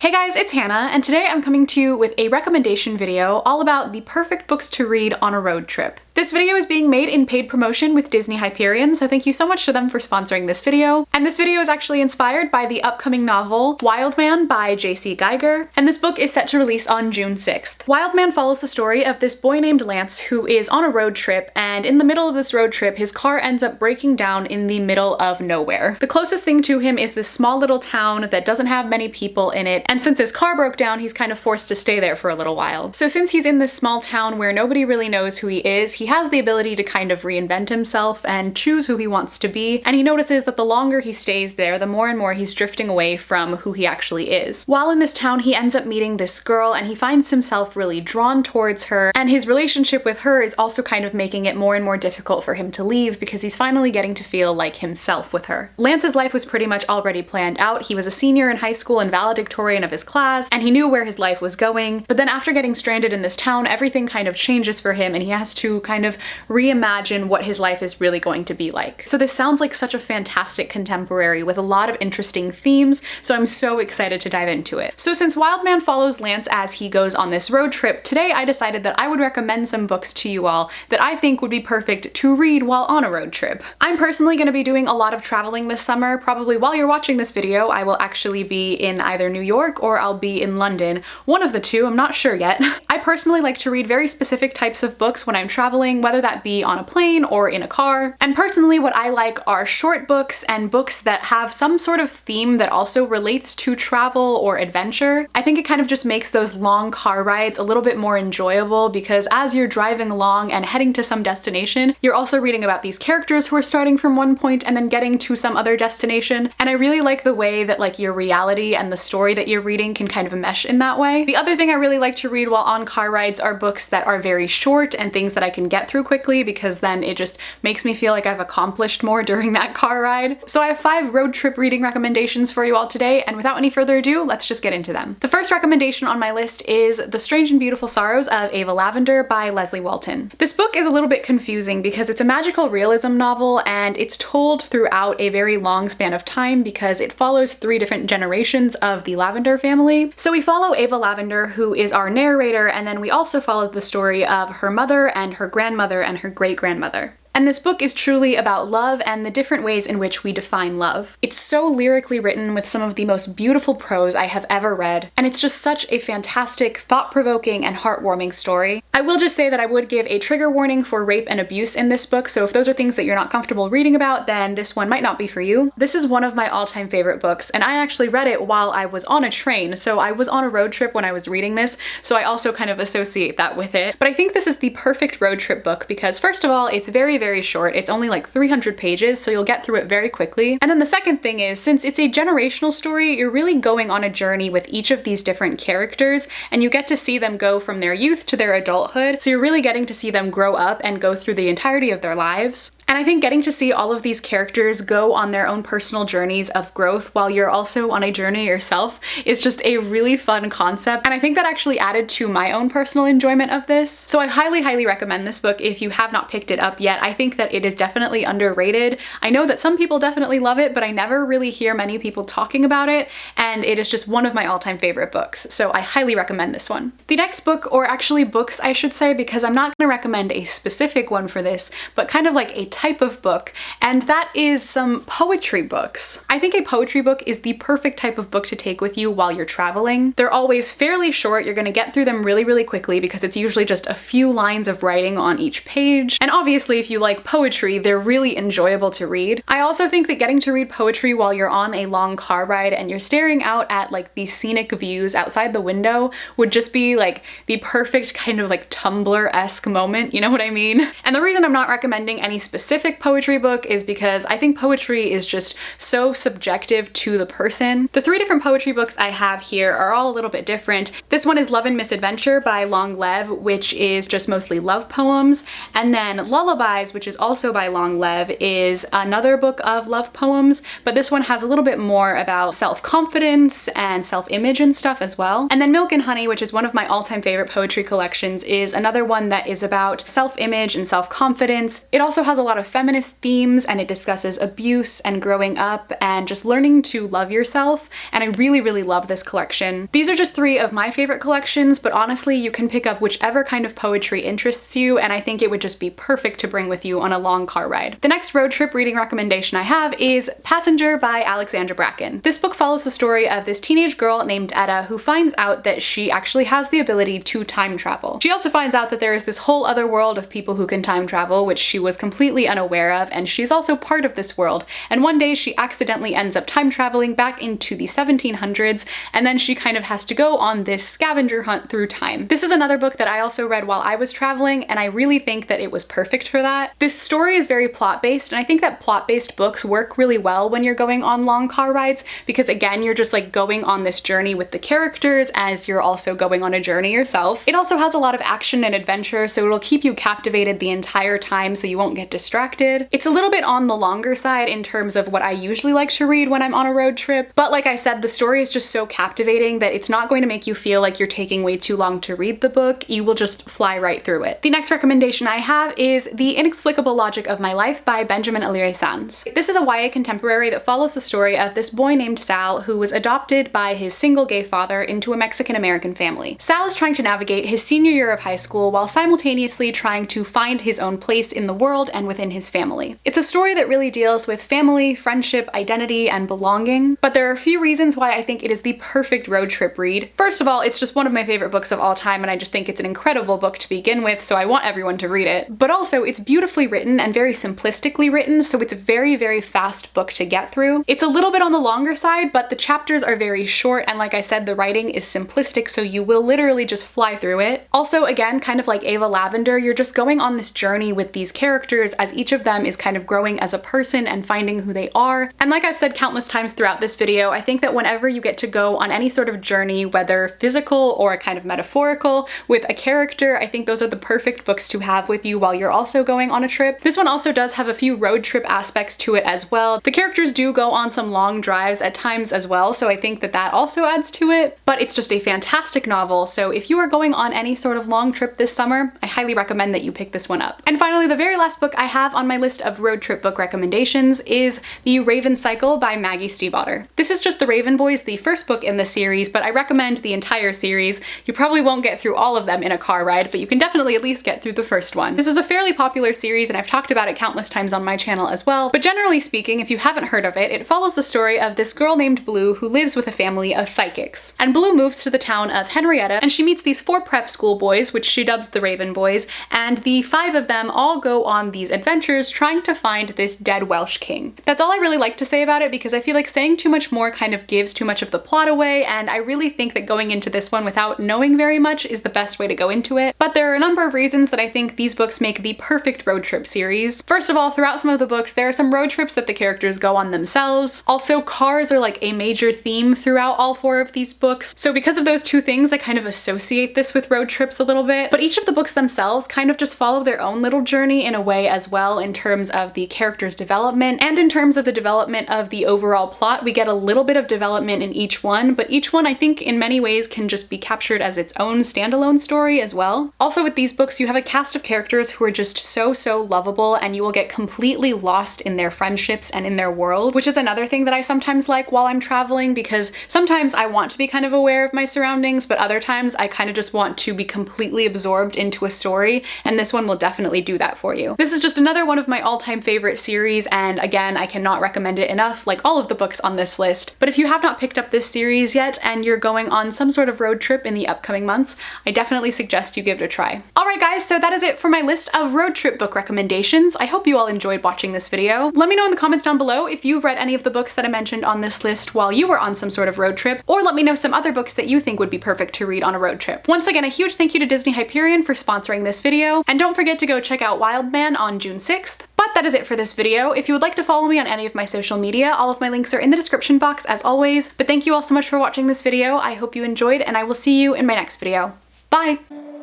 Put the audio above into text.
Hey guys, it's Hannah, and today I'm coming to you with a recommendation video all about the perfect books to read on a road trip. This video is being made in paid promotion with Disney-Hyperion, so thank you so much to them for sponsoring this video. And this video is actually inspired by the upcoming novel Wild Man by J.C. Geiger, and this book is set to release on June 6th. Wild Man follows the story of this boy named Lance who is on a road trip, and in the middle of this road trip, his car ends up breaking down in the middle of nowhere. The closest thing to him is this small little town that doesn't have many people in it, and since his car broke down, he's kind of forced to stay there for a little while. So since he's in this small town where nobody really knows who he is, he has the ability to kind of reinvent himself and choose who he wants to be, and he notices that the longer he stays there, the more and more he's drifting away from who he actually is. While in this town, he ends up meeting this girl, and he finds himself really drawn towards her, and his relationship with her is also kind of making it more and more difficult for him to leave because he's finally getting to feel like himself with her. Lance's life was pretty much already planned out. He was a senior in high school and valedictorian of his class, and he knew where his life was going, but then after getting stranded in this town, everything kind of changes for him, and he has to kind of reimagine what his life is really going to be like. So this sounds like such a fantastic contemporary with a lot of interesting themes, so I'm so excited to dive into it. So since Wild Man follows Lance as he goes on this road trip, today I decided that I would recommend some books to you all that I think would be perfect to read while on a road trip. I'm personally going to be doing a lot of traveling this summer. Probably while you're watching this video, I will actually be in either New York or I'll be in London. One of the two, I'm not sure yet. I personally like to read very specific types of books when I'm traveling, whether that be on a plane or in a car. And personally, what I like are short books and books that have some sort of theme that also relates to travel or adventure. I think it kind of just makes those long car rides a little bit more enjoyable because as you're driving along and heading to some destination, you're also reading about these characters who are starting from one point and then getting to some other destination. And I really like the way that like your reality and the story that you're reading can kind of mesh in that way. The other thing I really like to read while on car rides are books that are very short and things that I can get through quickly because then it just makes me feel like I've accomplished more during that car ride. So I have 5 road trip reading recommendations for you all today, and without any further ado, let's just get into them. The first recommendation on my list is The Strange and Beautiful Sorrows of Ava Lavender by Leslie Walton. This book is a little bit confusing because it's a magical realism novel and it's told throughout a very long span of time because it follows 3 different generations of the Lavender family. So we follow Ava Lavender, who is our narrator, and then we also follow the story of her mother and her grandmother and her great-grandmother. And this book is truly about love and the different ways in which we define love. It's so lyrically written with some of the most beautiful prose I have ever read, and it's just such a fantastic, thought-provoking, and heartwarming story. I will just say that I would give a trigger warning for rape and abuse in this book, so if those are things that you're not comfortable reading about, then this one might not be for you. This is one of my all-time favorite books, and I actually read it while I was on a train, so I was on a road trip when I was reading this, so I also kind of associate that with it. But I think this is the perfect road trip book because, first of all, it's very short. It's only like 300 pages, so you'll get through it very quickly. And then the second thing is, since it's a generational story, you're really going on a journey with each of these different characters, and you get to see them go from their youth to their adulthood, so you're really getting to see them grow up and go through the entirety of their lives. And I think getting to see all of these characters go on their own personal journeys of growth while you're also on a journey yourself is just a really fun concept, and I think that actually added to my own personal enjoyment of this. So I highly recommend this book if you have not picked it up yet. I think that it is definitely underrated. I know that some people definitely love it, but I never really hear many people talking about it, and it is just one of my all-time favorite books, so I highly recommend this one. The next book, or actually books I should say, because I'm not going to recommend a specific one for this, but kind of like a type of book, and that is some poetry books. I think a poetry book is the perfect type of book to take with you while you're traveling. They're always fairly short. You're going to get through them really quickly because it's usually just a few lines of writing on each page, and obviously if you like poetry, they're really enjoyable to read. I also think that getting to read poetry while you're on a long car ride and you're staring out at like these scenic views outside the window would just be like the perfect kind of like Tumblr-esque moment, you know what I mean? And the reason I'm not recommending any specific poetry book is because I think poetry is just so subjective to the person. The 3 different poetry books I have here are all a little bit different. This one is Love and Misadventure by Long Lev, which is just mostly love poems, and then Lullabies Eyes, which is also by Long Lev, is another book of love poems, but this one has a little bit more about self-confidence and self-image and stuff as well. And then Milk and Honey, which is one of my all-time favorite poetry collections, is another one that is about self-image and self-confidence. It also has a lot of feminist themes, and it discusses abuse and growing up and just learning to love yourself, and I really, really love this collection. These are just 3 of my favorite collections, but honestly, you can pick up whichever kind of poetry interests you, and I think it would just be perfect to bring with you on a long car ride. The next road trip reading recommendation I have is Passenger by Alexandra Bracken. This book follows the story of this teenage girl named Etta who finds out that she actually has the ability to time travel. She also finds out that there is this whole other world of people who can time travel, which she was completely unaware of, and she's also part of this world. And one day she accidentally ends up time traveling back into the 1700s, and then she kind of has to go on this scavenger hunt through time. This is another book that I also read while I was traveling, and I really think that it was perfect for that. This story is very plot-based, and I think that plot-based books work really well when you're going on long car rides, because again, you're just like going on this journey with the characters as you're also going on a journey yourself. It also has a lot of action and adventure, so it'll keep you captivated the entire time so you won't get distracted. It's a little bit on the longer side in terms of what I usually like to read when I'm on a road trip, but like I said, the story is just so captivating that it's not going to make you feel like you're taking way too long to read the book. You will just fly right through it. The next recommendation I have is The Inexplicable Logic of My Life by Benjamin Alire Sands. This is a YA contemporary that follows the story of this boy named Sal who was adopted by his single gay father into a Mexican-American family. Sal is trying to navigate his senior year of high school while simultaneously trying to find his own place in the world and within his family. It's a story that really deals with family, friendship, identity, and belonging, but there are a few reasons why I think it is the perfect road trip read. First of all, it's just one of my favorite books of all time, and I just think it's an incredible book to begin with, so I want everyone to read it. But also, it's beautifully written and very simplistically written, so it's a very, very fast book to get through. It's a little bit on the longer side, but the chapters are very short, and like I said, the writing is simplistic, so you will literally just fly through it. Also, again, kind of like Ava Lavender, you're just going on this journey with these characters as each of them is kind of growing as a person and finding who they are. And like I've said countless times throughout this video, I think that whenever you get to go on any sort of journey, whether physical or kind of metaphorical, with a character, I think those are the perfect books to have with you while you're also going on a trip. This one also does have a few road trip aspects to it as well. The characters do go on some long drives at times as well, so I think that that also adds to it, but it's just a fantastic novel, so if you are going on any sort of long trip this summer, I highly recommend that you pick this one up. And finally, the very last book I have on my list of road trip book recommendations is The Raven Cycle by Maggie Stiefvater. This is just The Raven Boys, the first book in the series, but I recommend the entire series. You probably won't get through all of them in a car ride, but you can definitely at least get through the first one. This is a fairly popular series, and I've talked about it countless times on my channel as well, but generally speaking, if you haven't heard of it, it follows the story of this girl named Blue who lives with a family of psychics. And Blue moves to the town of Henrietta, and she meets these 4 prep school boys, which she dubs the Raven Boys, and the 5 of them all go on these adventures trying to find this dead Welsh king. That's all I really like to say about it, because I feel like saying too much more kind of gives too much of the plot away, and I really think that going into this one without knowing very much is the best way to go into it. But there are a number of reasons that I think these books make the perfect road trip series. First of all, throughout some of the books, there are some road trips that the characters go on themselves. Also, cars are like a major theme throughout all 4 of these books. So because of those 2 things, I kind of associate this with road trips a little bit. But each of the books themselves kind of just follow their own little journey in a way as well, in terms of the character's development and in terms of the development of the overall plot. We get a little bit of development in each one, but each one I think in many ways can just be captured as its own standalone story as well. Also with these books, you have a cast of characters who are just so lovable, and you will get completely lost in their friendships and in their world, which is another thing that I sometimes like while I'm traveling, because sometimes I want to be kind of aware of my surroundings, but other times I kind of just want to be completely absorbed into a story, and this one will definitely do that for you. This is just another one of my all-time favorite series, and again, I cannot recommend it enough, like all of the books on this list. But if you have not picked up this series yet and you're going on some sort of road trip in the upcoming months, I definitely suggest you give it a try. Alright guys, so that is it for my list of road trip book recommendations. I hope you all enjoyed watching this video. Let me know in the comments down below if you've read any of the books that I mentioned on this list while you were on some sort of road trip, or let me know some other books that you think would be perfect to read on a road trip. Once again, a huge thank you to Disney-Hyperion for sponsoring this video, and don't forget to go check out Wildman on June 6th. But that is it for this video. If you would like to follow me on any of my social media, all of my links are in the description box as always. But thank you all so much for watching this video. I hope you enjoyed, and I will see you in my next video. Bye!